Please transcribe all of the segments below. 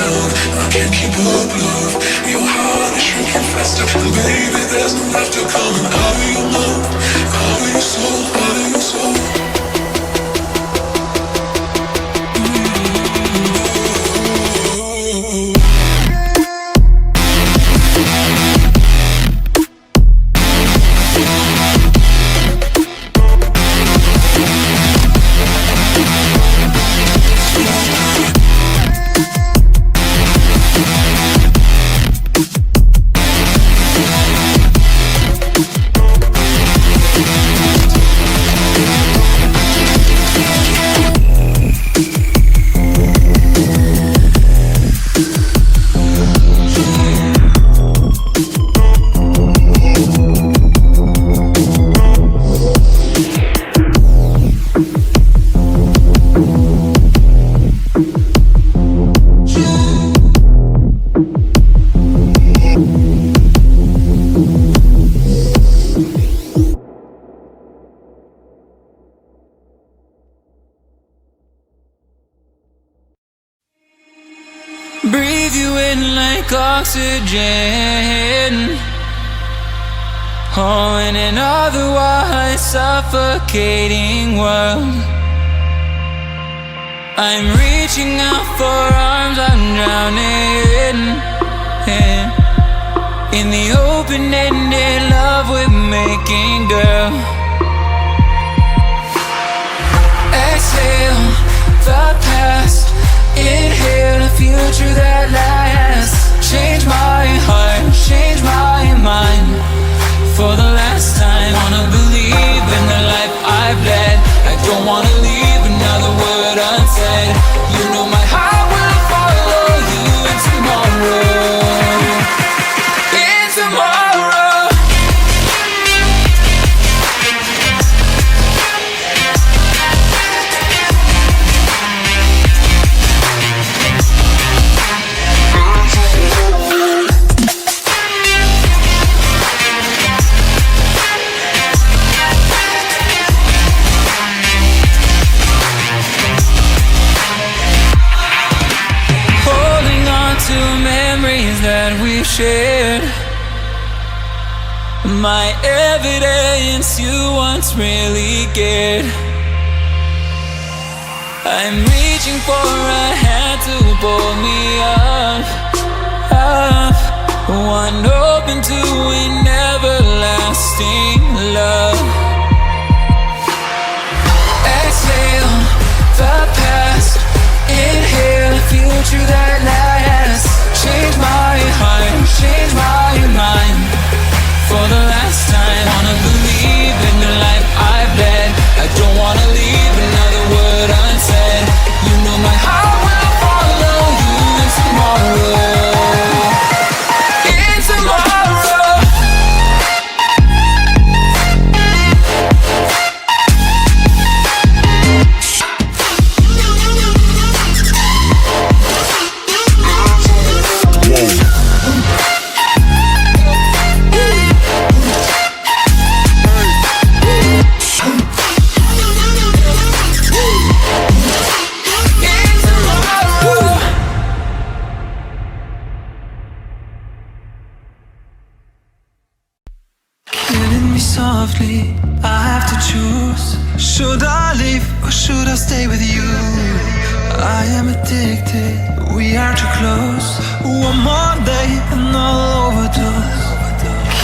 down, I can't keep up, love. Your heart is shrinking faster, and baby, there's no laughter coming out of your mouth, out of your soul, out of your soul. Breathe you in like oxygen. Oh, in an otherwise suffocating world, I'm reaching out for arms, I'm drowning in the open-ended love we're making, girl. Exhale the past, inhale a future that lasts. Change my heart, change my mind. For the last time, wanna believe in the life I've led. I don't wanna leave another word unsaid. You know my heart will follow you in tomorrow. In tomorrow. That we've shared, my evidence you once really cared. I'm reaching for a hand to pull me up, up, one open to an everlasting love. Exhale the past, inhale a future that lasts. Change my heart, change my mind. For the last time, wanna believe in the life I've led. I don't wanna leave another word unsaid. You know my heart will follow you in tomorrow. In tomorrow. Softly, I have to choose. Should I leave or should I stay with you? I am addicted, we are too close. One more day and I'll overdose.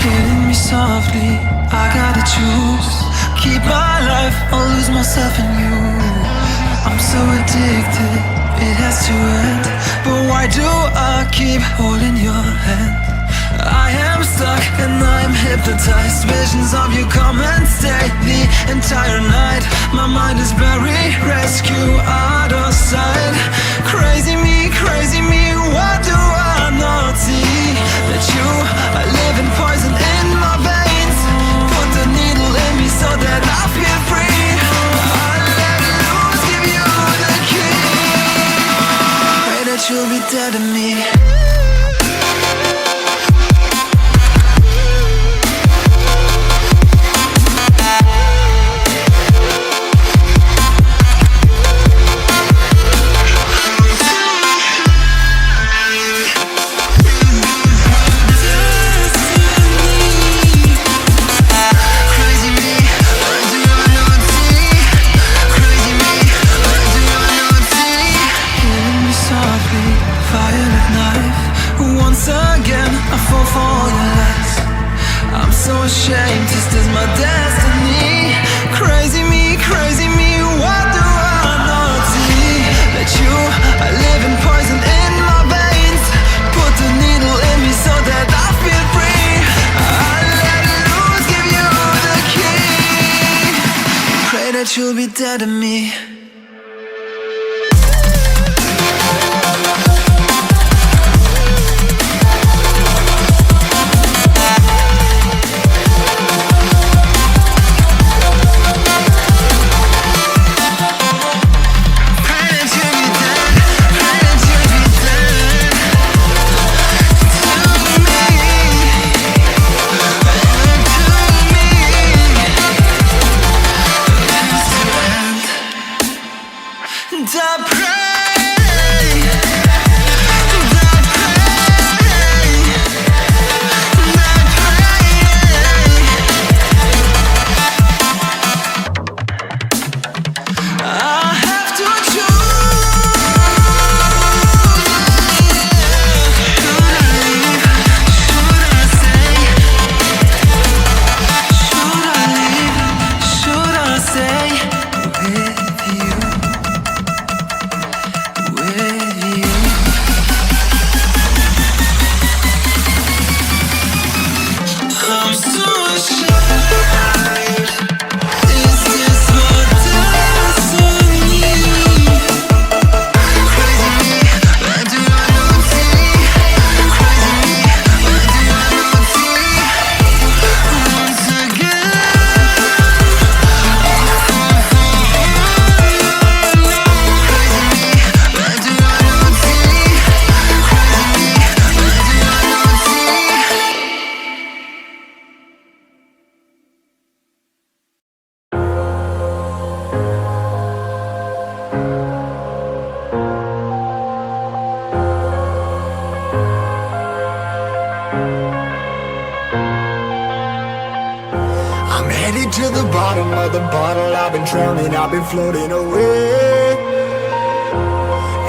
Killing me softly, I gotta choose. Keep my life or lose myself in you. I'm so addicted, it has to end. But why do I keep holding your hand? I am stuck and I'm hypnotized. Visions of you come and stay the entire night. My mind is buried, rescue out of sight. Crazy me, what do I not see? That you are living poison in my veins. Put the needle in me so that I feel free. I let loose, give you the key. Pray that you'll be dead to me. I'm headed to the bottom of the bottle. I've been drowning, I've been floating away.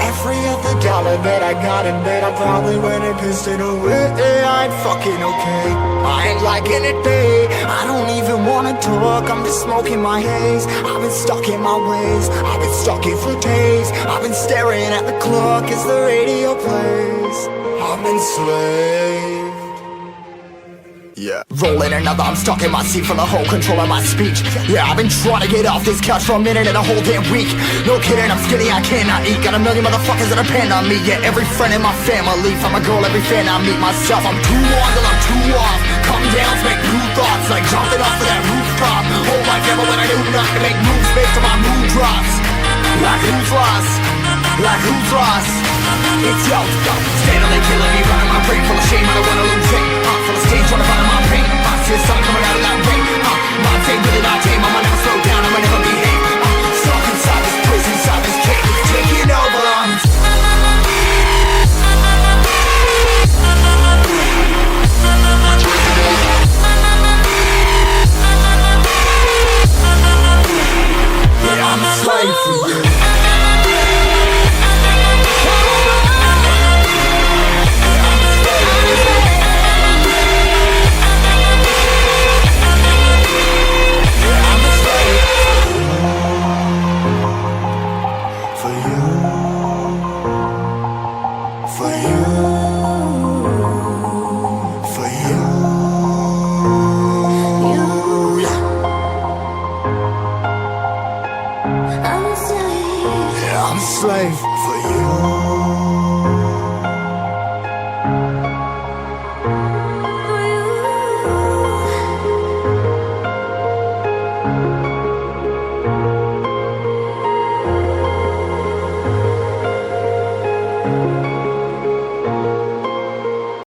Every other dollar that I got in bed, I probably went and pissed it away. I ain't fucking okay, I ain't liking it, babe. I don't even wanna talk, I'm just smoking my haze. I've been stuck in my ways, I've been stuck in for days. I've been staring at the clock as the radio plays. I'm enslaved. Yeah, rolling another, I'm stuck in my seat for the whole control of my speech. Yeah, I've been trying to get off this couch for a minute and a whole damn week. No kidding, I'm skinny, I cannot eat. Got a million motherfuckers that depend on me. Yeah, every friend in my family, from a girl, every fan I meet myself. I'm too on till I'm too off. Come down to make new thoughts, like jumping off of that rooftop. Hold my camera when I do not to make moves based on my mood drops. Like who's lost? Like who's lost? It's yo, steadily killing me, running my brain full of shame. I don't wanna lose it. Full of stage, trying to find my pain. I see the sun coming out of that rain. My day really not tame. I'ma never slow down. I'ma never behave.